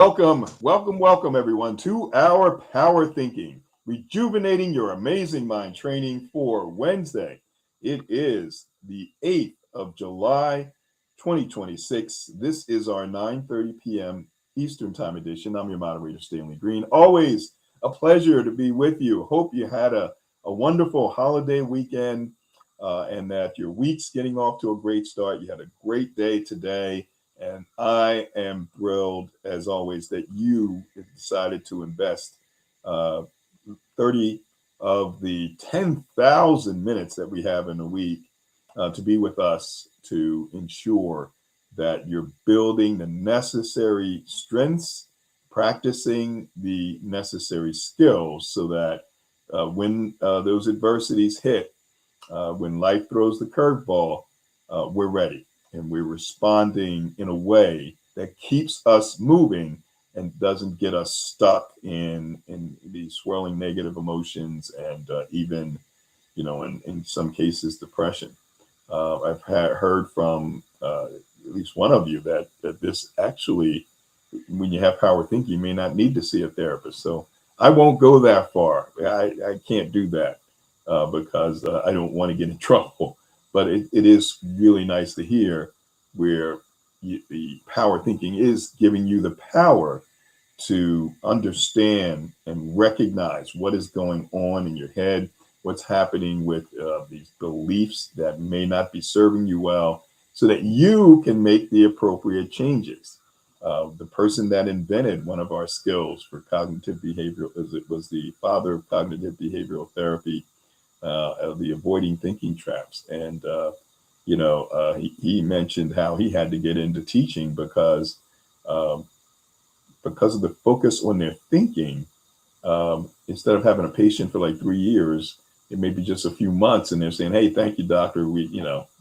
Welcome, everyone, to our Power Thinking, rejuvenating your amazing mind training for Wednesday. It is the 8th of July, 2026. This is our 9:30 p.m. Eastern Time edition. I'm your moderator, Stanley Green. Always a pleasure to be with you. Hope you had a wonderful holiday weekend and that your week's getting off to a great start. You had a great day today. And I am thrilled, as always, that you decided to invest uh, 30 of the 10,000 minutes that we have in a week to be with us to ensure that you're building the necessary strengths, practicing the necessary skills so that when those adversities hit, when life throws the curveball, we're ready and we're responding in a way that keeps us moving and doesn't get us stuck in these swirling negative emotions and even, in some cases, depression. I've heard from at least one of you that this actually, when you have power thinking, you may not need to see a therapist. So I won't go that far. I can't do that because I don't want to get in trouble. But it is really nice to hear where the power thinking is giving you the power to understand and recognize what is going on in your head, what's happening with these beliefs that may not be serving you well, so that you can make the appropriate changes. The person that invented one of our skills for cognitive behavioral, as it was the father of cognitive behavioral therapy, of the avoiding thinking traps. And, he mentioned how he had to get into teaching um, because of the focus on their thinking. Instead of having a patient for like 3 years, it may be just a few months, and they're saying, "Hey, thank you, doctor.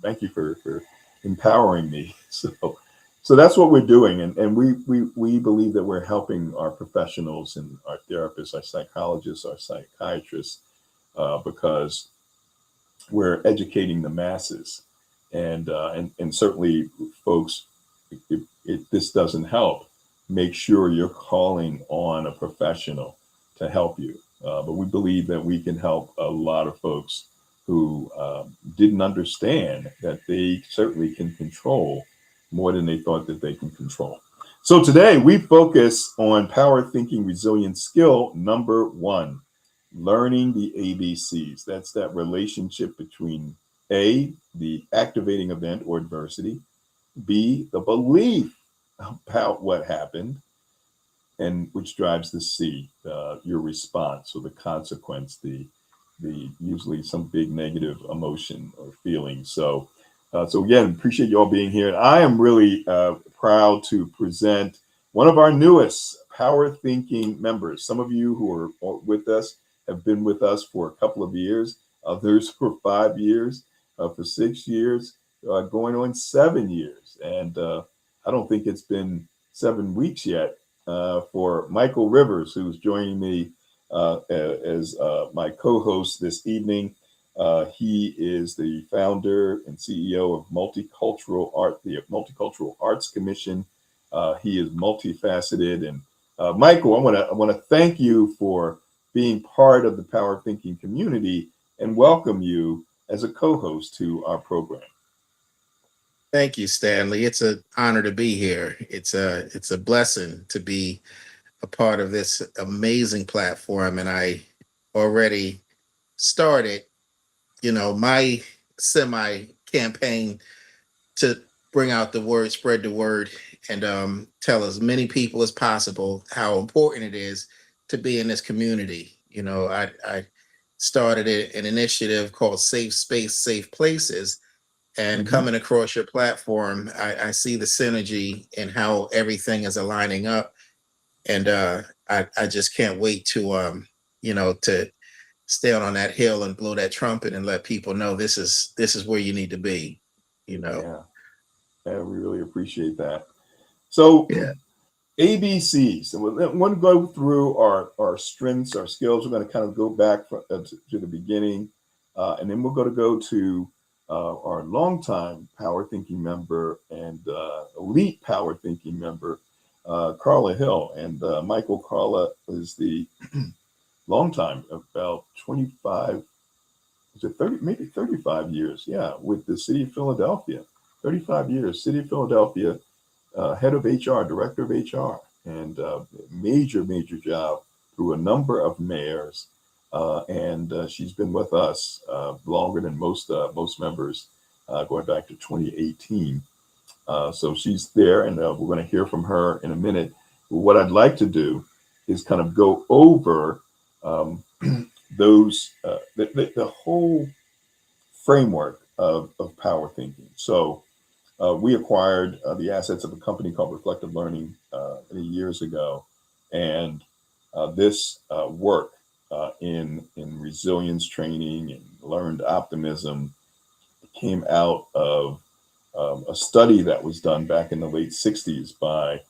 Thank you for empowering me." So that's what we're doing, and we believe that we're helping our professionals and our therapists, our psychologists, our psychiatrists, because we're educating the masses, and certainly, folks, if this doesn't help, make sure you're calling on a professional to help you. But we believe that we can help a lot of folks who didn't understand that they certainly can control more than they thought that they can control. So today we focus on power thinking resilience skill number one, learning the ABCs. That's that relationship between A, the activating event or adversity, B, the belief about what happened, and which drives the C, your response or the consequence, the usually some big negative emotion or feeling. So again, appreciate you all being here. I am really proud to present one of our newest Power Thinking members. Some of you who are with us have been with us for a couple of years, others for 5 years, for 6 years, going on 7 years. And I don't think it's been 7 weeks yet for Michael Rivers, who's joining me as my co-host this evening. He is the founder and CEO of Multicultural Art, the Multicultural Arts Commission. He is multifaceted, and Michael, I want to thank you for being part of the Power Thinking community and welcome you as a co-host to our program. Thank you, Stanley. It's an honor to be here. It's a blessing to be a part of this amazing platform. And I already started, my semi campaign to bring out the word, spread the word, and tell as many people as possible how important it is to be in this community. I started an initiative called Safe Space, Safe Places, and Mhm. coming across your platform, I see the synergy and how everything is aligning up. And I just can't wait to stay on that hill and blow that trumpet and let people know this is where you need to be, you know. Yeah, yeah, we really appreciate that. So Yeah. ABCs, and we're going to go through our strengths, our skills. We're going to kind of go back to the beginning, and then we're going to go to our longtime power thinking member and elite power thinking member, Carla Hill. And Michael Carla is the long time, about 25, is it 30, maybe 35 years, yeah, with the city of Philadelphia. 35 years, city of Philadelphia, head of HR, director of HR, and major job through a number of mayors. And she's been with us longer than most members, going back to 2018. So she's there, and we're going to hear from her in a minute. What I'd like to do is kind of go over the whole framework of power thinking. So we acquired the assets of a company called Reflective Learning many years ago, and this work in resilience training and learned optimism came out of a study that was done back in the late 60s by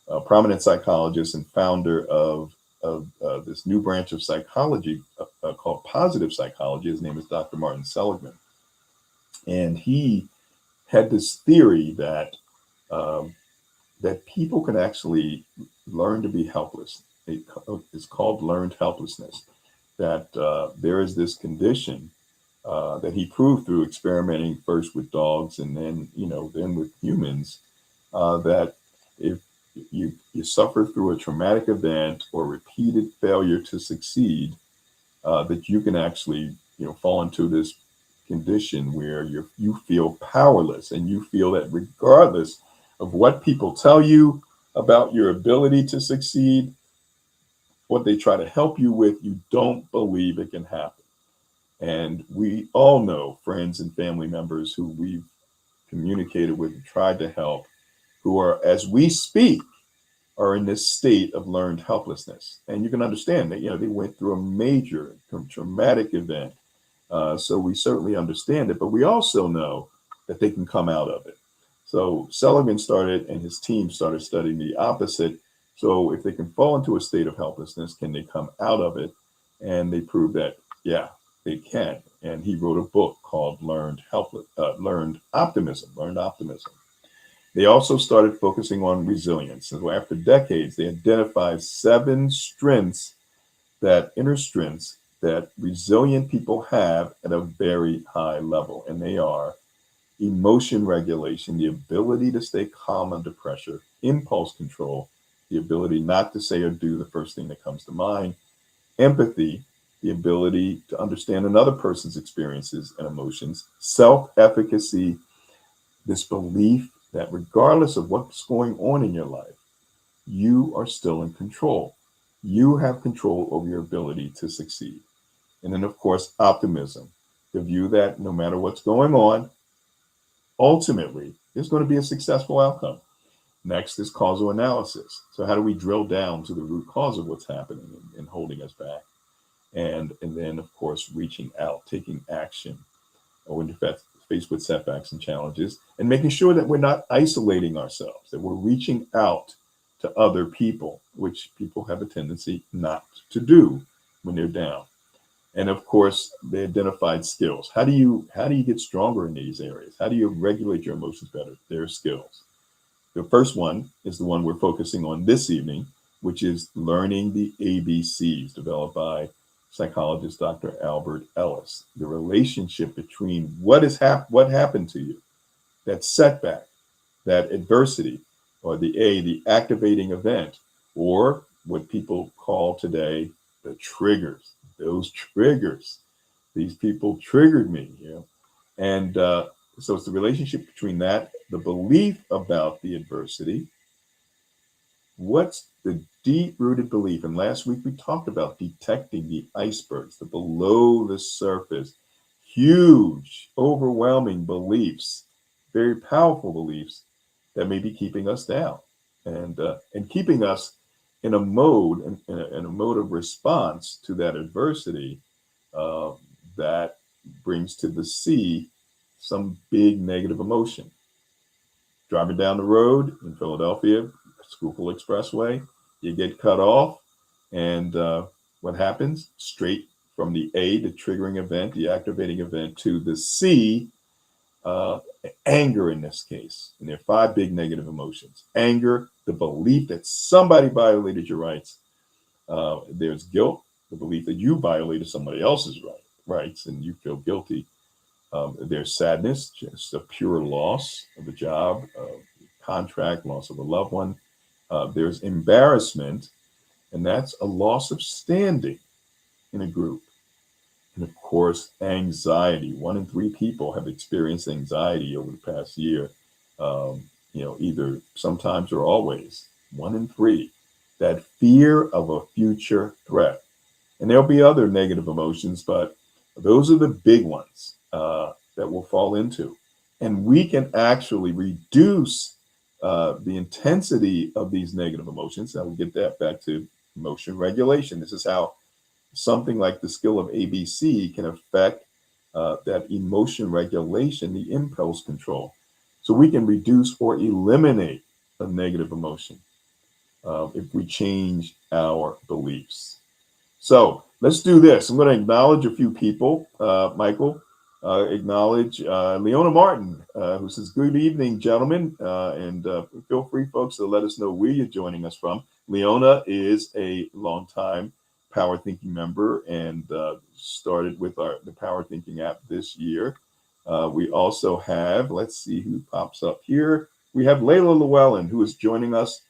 a prominent psychologist and founder of this new branch of psychology called positive psychology. His name is Dr. Martin Seligman. And he had this theory that that people can actually learn to be helpless. It's called learned helplessness. That there is this condition that he proved through experimenting first with dogs and then with humans, that if you suffer through a traumatic event or repeated failure to succeed, that you can actually fall into this condition where you feel powerless, and you feel that regardless of what people tell you about your ability to succeed, what they try to help you with, you don't believe it can happen. And we all know friends and family members who we've communicated with and tried to help, who are, as we speak, are in this state of learned helplessness. And you can understand that, they went through a major traumatic event. So we certainly understand it, but we also know that they can come out of it. So Seligman started, and his team started studying the opposite. So if they can fall into a state of helplessness, can they come out of it? And they proved that, yeah, they can. And he wrote a book called Learned Optimism. They also started focusing on resilience. And so after decades, they identified 7 inner strengths that resilient people have at a very high level. And they are emotion regulation, the ability to stay calm under pressure; impulse control, the ability not to say or do the first thing that comes to mind; empathy, the ability to understand another person's experiences and emotions; self-efficacy, this belief that regardless of what's going on in your life, you are still in control. You have control over your ability to succeed. And then, of course, optimism, the view that no matter what's going on, ultimately, there's going to be a successful outcome. Next is causal analysis. So how do we drill down to the root cause of what's happening and holding us back? And then, of course, reaching out, taking action when you're faced with setbacks and challenges, and making sure that we're not isolating ourselves, that we're reaching out to other people, which people have a tendency not to do when they're down. And of course, they identified skills. How do you get stronger in these areas? How do you regulate your emotions better? There are skills. The first one is the one we're focusing on this evening, which is learning the ABCs, developed by psychologist Dr. Albert Ellis. The relationship between what happened to you, that setback, that adversity, or the activating event, or what people call today the triggers. Those triggers. These people triggered me, And so it's the relationship between that, the belief about the adversity. What's the deep-rooted belief? And last week we talked about detecting the icebergs, the below the surface, huge, overwhelming beliefs, very powerful beliefs that may be keeping us down and keeping us in a mode of response to that adversity that brings to the C some big negative emotion. Driving down the road in Philadelphia, Schuylkill Expressway, you get cut off, and what happens? Straight from the A, the triggering event, the activating event, to the C, uh, anger in this case. And there are five big negative emotions: anger, the belief that somebody violated your rights. There's guilt, the belief that you violated somebody else's rights and you feel guilty. There's sadness, just a pure loss of a job, contract, loss of a loved one. There's embarrassment, and that's a loss of standing in a group. And of course, anxiety. 1 in 3 people have experienced anxiety over the past year. Either sometimes or always. 1 in 3. That fear of a future threat. And there'll be other negative emotions, but those are the big ones that we'll fall into. And we can actually reduce the intensity of these negative emotions. I will get that back to emotion regulation. This is how something like the skill of ABC can affect that emotion regulation, the impulse control. So we can reduce or eliminate a negative emotion if we change our beliefs. So let's do this. I'm going to acknowledge a few people. Michael, acknowledge Leona Martin, who says, "Good evening, gentlemen." And feel free, folks, to let us know where you're joining us from. Leona is a longtime Power Thinking member and started with the Power Thinking app this year. We also have, let's see who pops up here. We have Layla Llewellyn, who is joining us.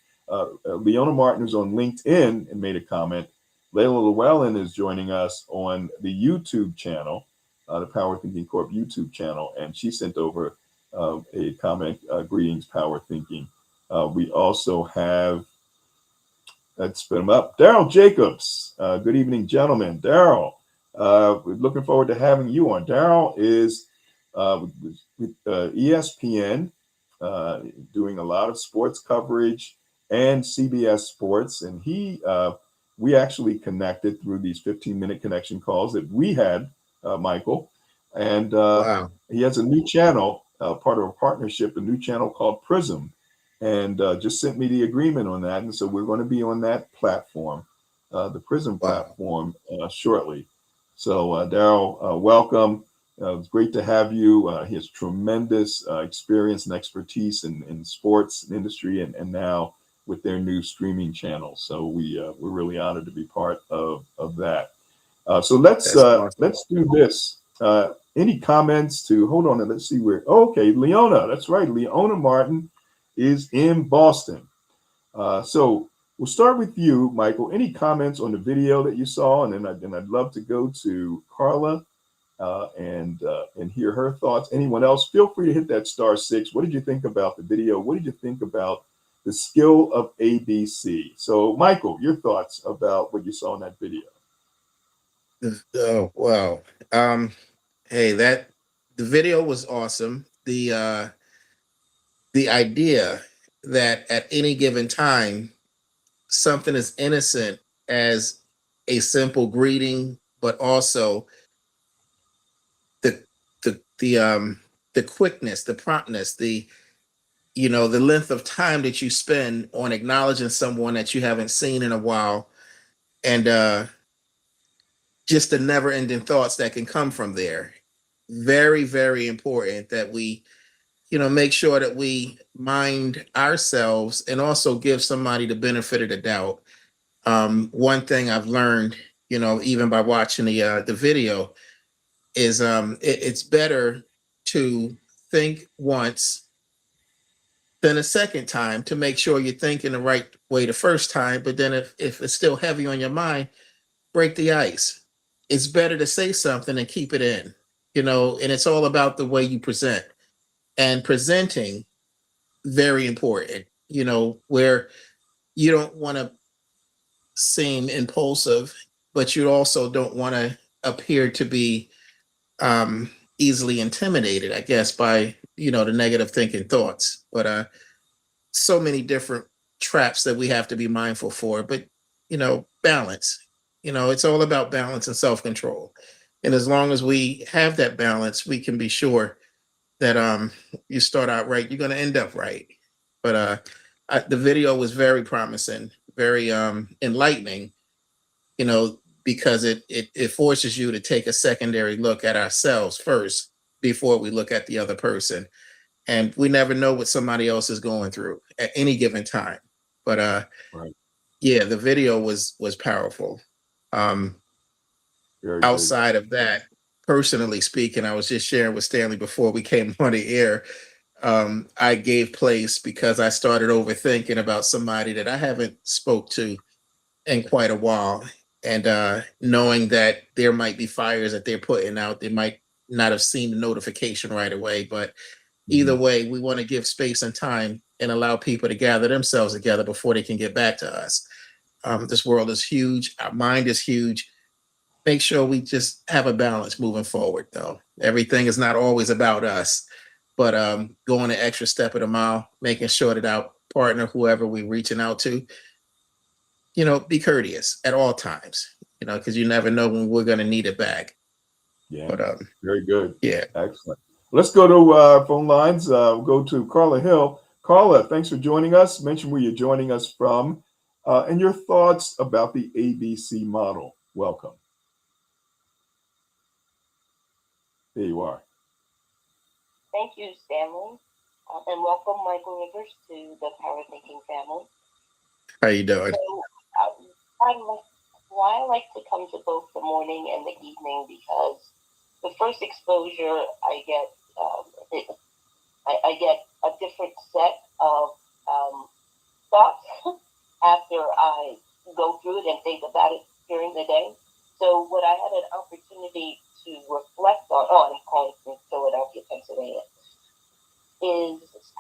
Leona Martin is on LinkedIn and made a comment. Layla Llewellyn is joining us on the YouTube channel, the Power Thinking Corp YouTube channel, and she sent over a comment, greetings, Power Thinking. We also have, let's spin them up, Daryl Jacobs. Good evening, gentlemen. Daryl, we're looking forward to having you on. Daryl is with ESPN, doing a lot of sports coverage and CBS Sports, and we actually connected through these 15-minute connection calls that we had, Michael. And Wow. he has a new channel, part of a partnership, a new channel called Prism, and just sent me the agreement on that. And so we're going to be on that platform, the Prism Wow. platform, shortly. So Daryl, welcome. It's great to have you. He has tremendous experience and expertise in sports industry and now with their new streaming channel. So we're really honored to be part of that. So let's That's awesome. let's do this. Any comments to hold on and let's see where. Oh, okay, Leona. That's right. Leona Martin is in Boston. So we'll start with you, Michael. Any comments on the video that you saw, and then I'd love to go to Carla and hear her thoughts. Anyone else? Feel free to hit that *6. What did you think about the video? What did you think about the skill of ABC? So, Michael, your thoughts about what you saw in that video? Oh, wow. Hey, the video was awesome. The idea that at any given time, something as innocent as a simple greeting, but also the the quickness, the promptness, the length of time that you spend on acknowledging someone that you haven't seen in a while, and just the never-ending thoughts that can come from there. Very, very important that we, make sure that we mind ourselves and also give somebody the benefit of the doubt. One thing I've learned, even by watching the video, is it's better to think once than a second time to make sure you're thinking the right way the first time. But then if it's still heavy on your mind, break the ice. It's better to say something and keep it in, and it's all about the way you present. And presenting, very important, where you don't want to seem impulsive, but you also don't want to appear to be um, easily intimidated, I guess, by, the negative thinking thoughts. But so many different traps that we have to be mindful for. But, balance, it's all about balance and self-control. And as long as we have that balance, we can be sure that you start out right, you're going to end up right. But the video was very promising, very enlightening, because it forces you to take a secondary look at ourselves first before we look at the other person. And we never know what somebody else is going through at any given time. But Right. yeah, the video was powerful. Um, Very good. Outside of that, personally speaking, I was just sharing with Stanley before we came on the air. I gave place because I started overthinking about somebody that I haven't spoke to in quite a while, and knowing that there might be fires that they're putting out, they might not have seen the notification right away. But either Mhm. way, we want to give space and time and allow people to gather themselves together before they can get back to us. This world is huge. Our mind is huge. Make sure we just have a balance moving forward, though. Everything is not always about us, but going the extra step of the mile, making sure that our partner, whoever we're reaching out to, be courteous at all times, because you never know when we're going to need it back. Yeah. But Very good. yeah, Excellent. Let's go to phone lines. We'll go to Carla Hill. Carla, thanks for joining us. Mention where you're joining us from and your thoughts about the ABC model. Welcome. There you are. Thank you, Stanley, and welcome, Michael Rivers, to the Power Thinking family. how you doing? So, why I like to come to both the morning and the evening because the first exposure I get, I get a different set of thoughts after I go through it and think about it during the day. So, what I had an opportunity to reflect on, I'm calling from Philadelphia, Pennsylvania, is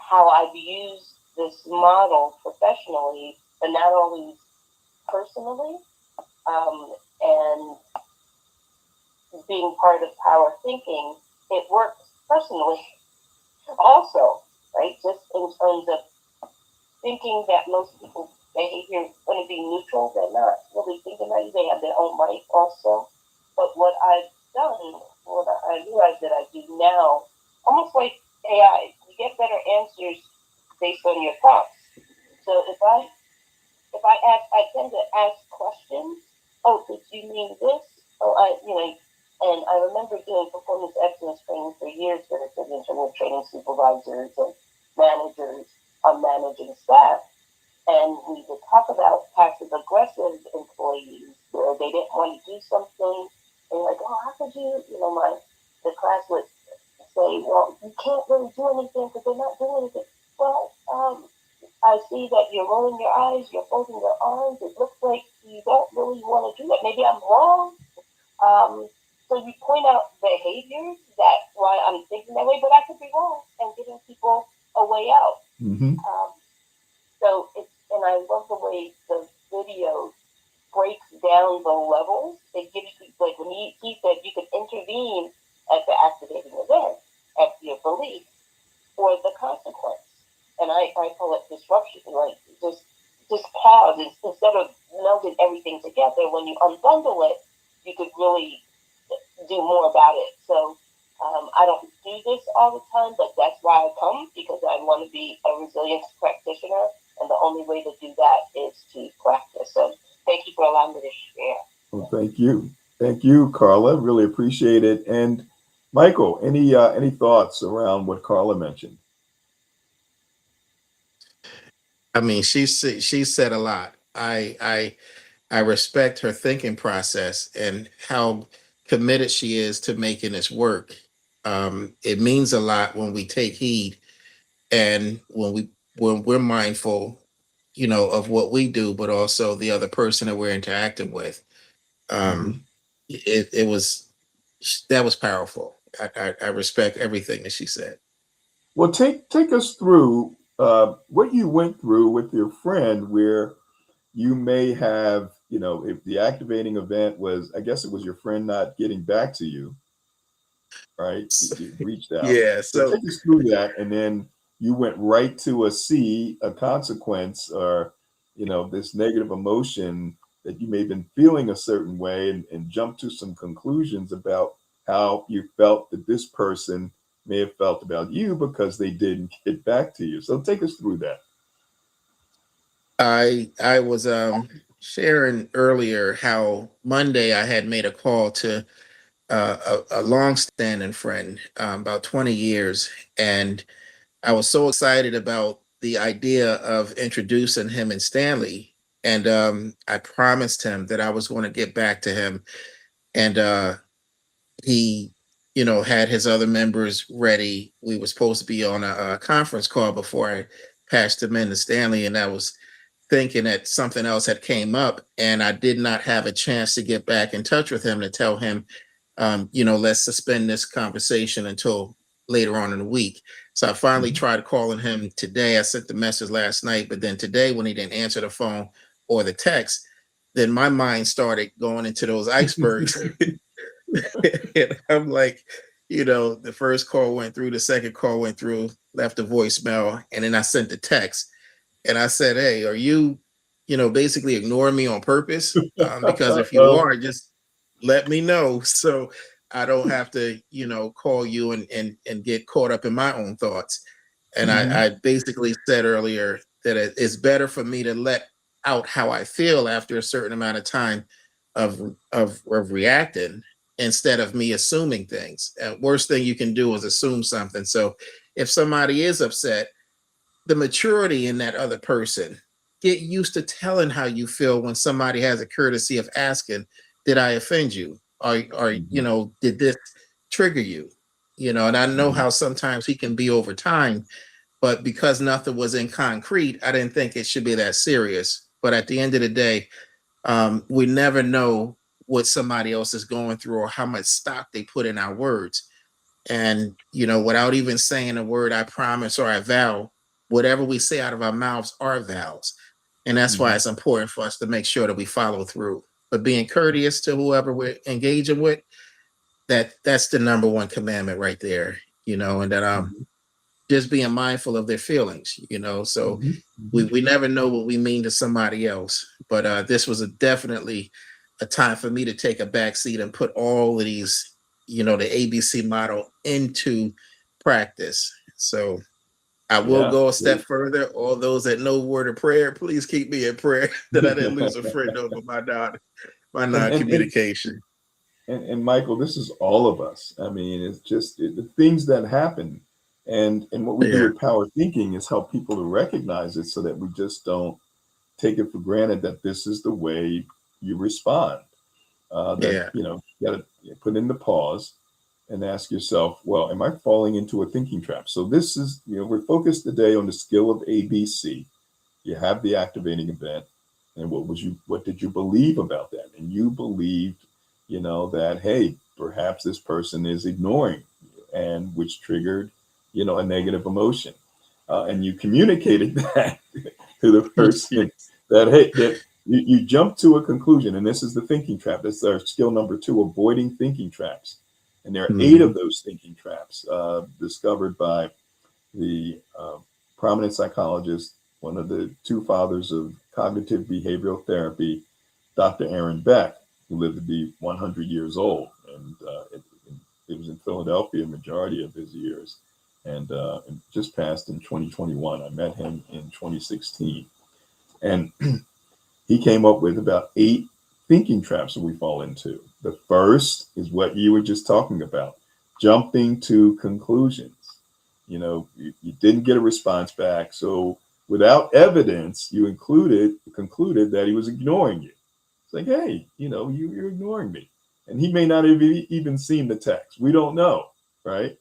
how I've used this model professionally, but not always personally. And being part of power thinking, it works personally also, right? Just in terms of thinking that most people's behavior is going to be neutral. They're not really thinking about it. They have their own right also. But what I've done, what I realize that I do now, almost like AI, you get better answers based on your thoughts. So I tend to ask questions. Oh, did you mean this? Oh, and I remember doing performance excellence training for years with internal training supervisors and managers on managing staff. And we would talk about passive aggressive employees where they didn't want to do something. And like, oh, how could you? The class would say, well, you can't really do anything because they're not doing anything. Well, I see that you're rolling your eyes, you're folding your arms. It looks like you don't really want to do that. Maybe I'm wrong. So you point out behaviors that why I'm thinking that way, but I could be wrong and giving people a way out. Mm-hmm. And I love the way the video breaks down the levels. It gives you, like when he said you could intervene at the activating event, at your belief, or the consequence. And I call it disruption, like just pause instead of melding everything together. When you unbundle it, you could really do more about it. So I don't do this all the time, but that's why I come because I want to be a resilience practitioner, and the only way to do that is to practice. So thank you for allowing me to share. Well, thank you. Thank you, Carla. Really appreciate it. And Michael, any thoughts around what Carla mentioned? I mean, she said a lot. I respect her thinking process and how committed she is to making this work. It means a lot when we take heed and when we're mindful, of what we do, but also the other person that we're interacting with. Mm-hmm. It was that was powerful. I respect everything that she said. Well, take us through what you went through with your friend, where you may have, if the activating event was, I guess it was your friend not getting back to you, right? So, You reached out. yeah. So So take us through that, and then you went right to a consequence, or this negative emotion that you may have been feeling a certain way, and jump to some conclusions about how you felt that this person may have felt about you because they didn't get back to you. So take us through that. I was sharing earlier how Monday I had made a call to a long-standing friend, about 20 years, and I was so excited about the idea of introducing him and Stanley. And I promised him that I was going to get back to him. And he, had his other members ready. We were supposed to be on a conference call before I passed him in to Stanley. And I was thinking that something else had came up, and I did not have a chance to get back in touch with him to tell him, let's suspend this conversation until later on in the week. So I finally tried calling him today. I sent the message last night, but then today when he didn't answer the phone or the text, then my mind started going into those icebergs. And I'm like, the first call went through, the second call went through, left a voicemail, and then I sent the text. And I said, hey, are you, basically ignoring me on purpose? Because if you are, just let me know so I don't have to, call you and get caught up in my own thoughts. And I basically said earlier that it's better for me to let out how I feel after a certain amount of time of reacting instead of me assuming things. Worst thing you can do is assume something. So if somebody is upset, the maturity in that other person, get used to telling how you feel when somebody has a courtesy of asking, did I offend you? Or did this trigger you? And I know how sometimes he can be over time, but because nothing was in concrete, I didn't think it should be that serious. But at the end of the day, we never know what somebody else is going through or how much stock they put in our words. And, without even saying a word, I promise or I vow, whatever we say out of our mouths are vows. And that's why it's important for us to make sure that we follow through. But being courteous to whoever we're engaging with, that's the number one commandment right there, and that just being mindful of their feelings, so we never know what we mean to somebody else. But this was definitely a time for me to take a back seat and put all of these, the ABC model into practice. So I will go a step further. All those that know word of prayer, please keep me in prayer that I didn't lose a friend over my non-communication. And Michael, this is all of us. I mean, it's just the things that happen. And what we do with power thinking is help people to recognize it so that we just don't take it for granted that this is the way you respond. You got to put in the pause and ask yourself, well, am I falling into a thinking trap? So this is, we're focused today on the skill of ABC. You have the activating event. And what did you believe about that? And you believed, that, hey, perhaps this person is ignoring you, and which triggered, a negative emotion. And you communicated that to the person that, hey, that you jump to a conclusion. And this is the thinking trap. That's our skill number 2, avoiding thinking traps. And there are 8 of those thinking traps discovered by the prominent psychologist, one of the 2 fathers of cognitive behavioral therapy, Dr. Aaron Beck, who lived to be 100 years old. And it was in Philadelphia, majority of his years, and just passed in 2021. I met him in 2016. And he came up with about 8 thinking traps that we fall into. The first is what you were just talking about, jumping to conclusions. You didn't get a response back. So without evidence, you concluded that he was ignoring you. It's like, hey, you're ignoring me. And he may not have even seen the text. We don't know, right?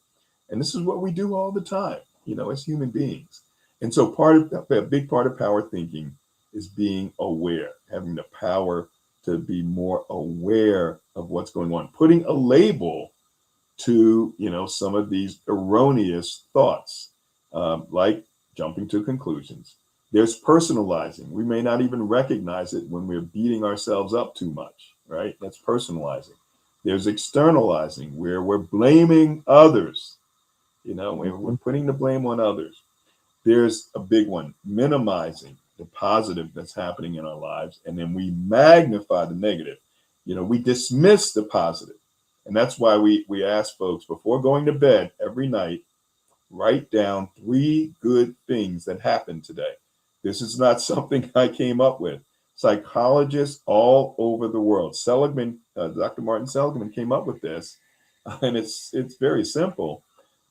And this is what we do all the time, as human beings. And so a big part of power thinking is being aware, having the power to be more aware of what's going on, putting a label to, some of these erroneous thoughts, like jumping to conclusions. There's personalizing. We may not even recognize it when we're beating ourselves up too much, right? That's personalizing. There's externalizing, where we're blaming others, we're putting the blame on others. There's a big one, minimizing the positive that's happening in our lives, and then we magnify the negative. We dismiss the positive. And that's why we ask folks before going to bed every night, write down 3 good things that happened today. This is not something I came up with. Psychologists all over the world. Seligman, Dr. Martin Seligman came up with this, and it's very simple.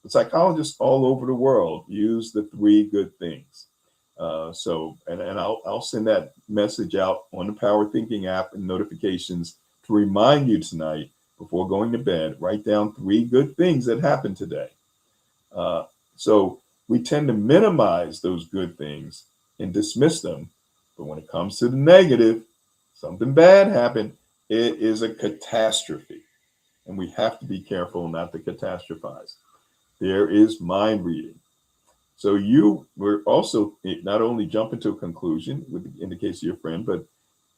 The psychologists all over the world use the three good things. And I'll send that message out on the Power Thinking app and notifications to remind you tonight before going to bed. Write down three good things that happened today. So we tend to minimize those good things and dismiss them. But when it comes to the negative, something bad happened, it is a catastrophe. And we have to be careful not to catastrophize. There is mind reading. So you were also not only jumping to a conclusion in the case of your friend, but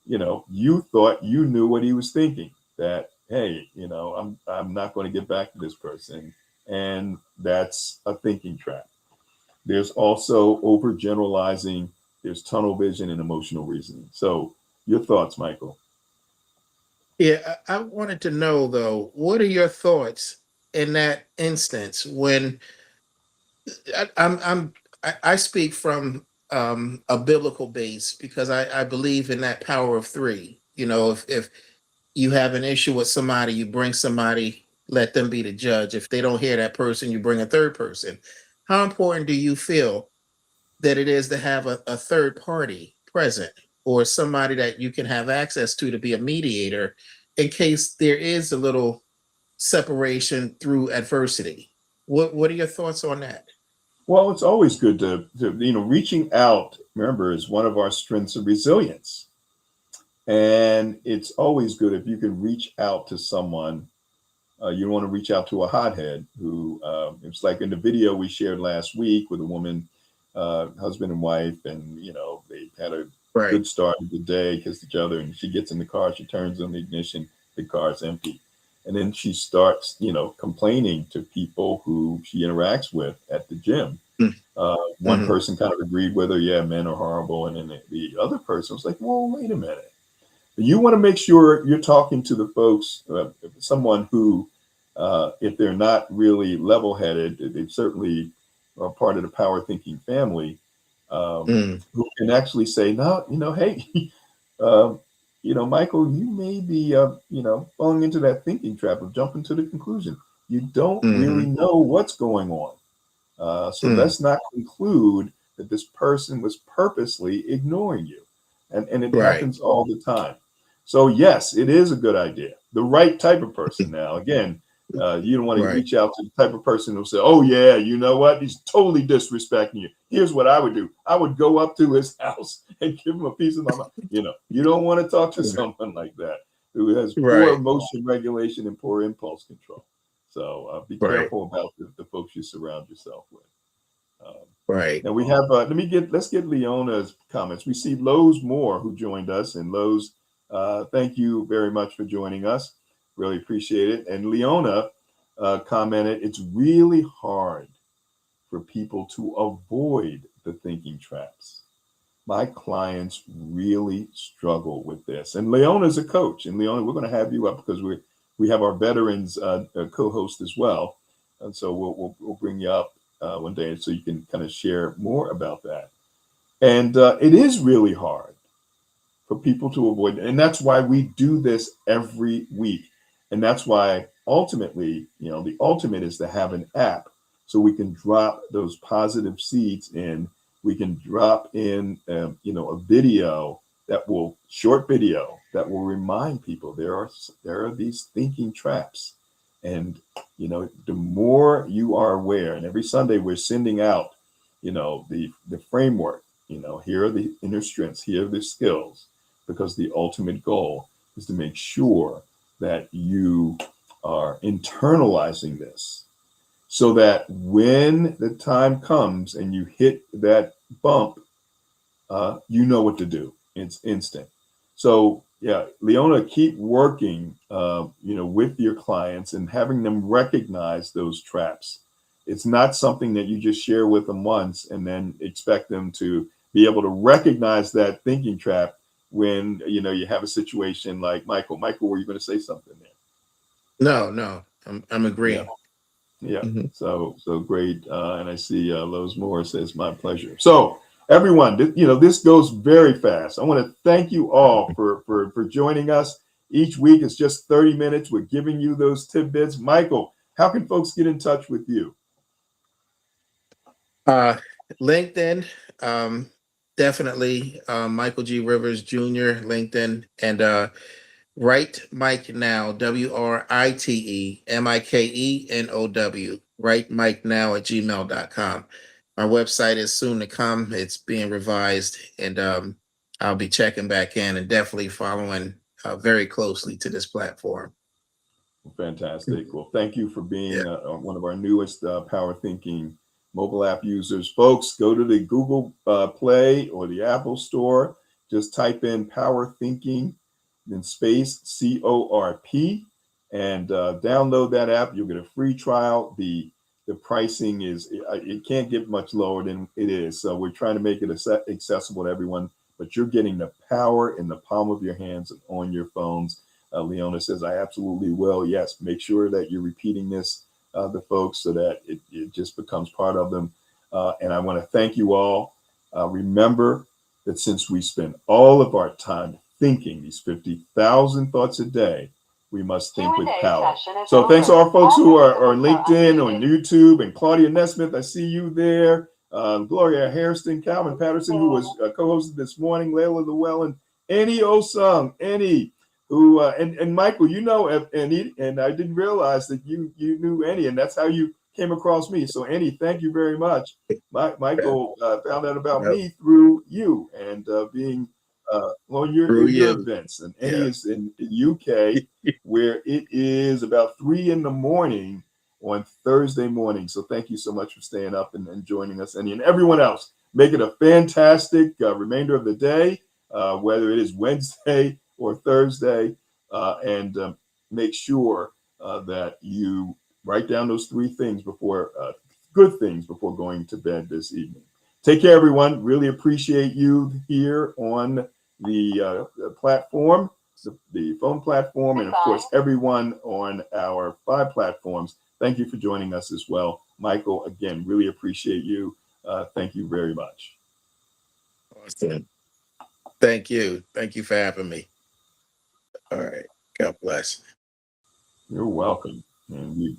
you thought you knew what he was thinking. That, hey, I'm not going to get back to this person, and that's a thinking trap. There's also overgeneralizing. There's tunnel vision and emotional reasoning. So, your thoughts, Michael? Yeah, I wanted to know though, what are your thoughts in that instance when I speak from a biblical base because I believe in that power of three. If you have an issue with somebody, you bring somebody, let them be the judge. If they don't hear that person, you bring a third person. How important do you feel that it is to have a third party present or somebody that you can have access to be a mediator in case there is a little separation through adversity? What are your thoughts on that? Well, it's always good to reaching out, remember, is one of our strengths of resilience. And it's always good if you can reach out to someone. You don't want to reach out to a hothead who, it's like in the video we shared last week with a woman, husband and wife, and, they had a Right. good start of the day, kissed each other, and she gets in the car, she turns on the ignition, the car's empty. And then she starts, complaining to people who she interacts with at the gym. One person kind of agreed with her, yeah, men are horrible. And then the other person was like, well, wait a minute. You want to make sure you're talking to the folks, someone who, if they're not really level-headed, they certainly are part of the power thinking family, who can actually say, no, hey, Michael, you may be, falling into that thinking trap of jumping to the conclusion. You don't really know what's going on. So let's not conclude that this person was purposely ignoring you. And it happens all the time. So yes, it is a good idea. The right type of person. Now, again, you don't want to reach out to the type of person who'll say, oh yeah, you know what? He's totally disrespecting you. Here's what I would do. I would go up to his house and give him a piece of my mind. You don't want to talk to someone like that who has poor emotion regulation and poor impulse control. So be careful about the folks you surround yourself with. Now we have, let's get Leona's comments. We see Lowe's Moore who joined us, and Lowe's, thank you very much for joining us. Really appreciate it. And Leona commented, it's really hard for people to avoid the thinking traps. My clients really struggle with this. And Leona's a coach. And Leona, we're going to have you up because we have our veterans co-host as well. And so we'll bring you up one day so you can kind of share more about that. And it is really hard for people to avoid it. And that's why we do this every week. And that's why ultimately, the ultimate is to have an app so we can drop those positive seeds in. We can drop in, a video short video that will remind people there are these thinking traps. And, the more you are aware, and every Sunday we're sending out, the framework, here are the inner strengths, here are the skills, because the ultimate goal is to make sure that you are internalizing this so that when the time comes and you hit that bump, you know what to do. It's instant. So yeah, Leona, keep working, with your clients and having them recognize those traps. It's not something that you just share with them once and then expect them to be able to recognize that thinking trap when, you have a situation like Michael. Michael, were you going to say something there? No, I'm agreeing. Yeah. So great. And I see Lowe's Moore says, my pleasure. So everyone, this goes very fast. I want to thank you all for joining us. Each week is just 30 minutes. We're giving you those tidbits. Michael, how can folks get in touch with you? LinkedIn, definitely Michael G. Rivers Jr., LinkedIn, and Write Mike Now, WRITEMIKENOW, Write Mike Now at gmail.com. Our website is soon to come. It's being revised, and I'll be checking back in and definitely following very closely to this platform. Fantastic. Well, thank you for being one of our newest Power Thinking mobile app users. Folks, go to the Google Play or the Apple Store. Just type in Power Thinking, then space CORP, and download that app. You'll get a free trial. The pricing it can't get much lower than it is. So we're trying to make it accessible to everyone, but you're getting the power in the palm of your hands and on your phones. Leona says, I absolutely will. Yes, make sure that you're repeating this the folks so that it just becomes part of them. And I want to thank you all. Remember that since we spend all of our time thinking these 50,000 thoughts a day, we must think with power. So thanks to our folks who are on LinkedIn, on YouTube, and Claudia Nesmith, I see you there. Gloria Hairston, Calvin Patterson, who was co-hosted this morning, Layla Llewellyn, Annie Osung, Annie, who and Michael, Annie, and I didn't realize that you knew Annie, and that's how you came across me. So Annie, thank you very much. Michael found out about me through you and being on your events. And Annie is in the UK, where it is about 3 a.m. on Thursday morning. So thank you so much for staying up and joining us, Annie, and everyone else. Make it a fantastic remainder of the day, whether it is Wednesday or Thursday, and make sure that you write down those 3 things good things before going to bed this evening. Take care, everyone. Really appreciate you here on the platform, the phone platform, and of course, everyone on our 5 platforms. Thank you for joining us as well. Michael, again, really appreciate you. Thank you very much. Awesome. Thank you. Thank you for having me. All right. God bless. You're welcome. And we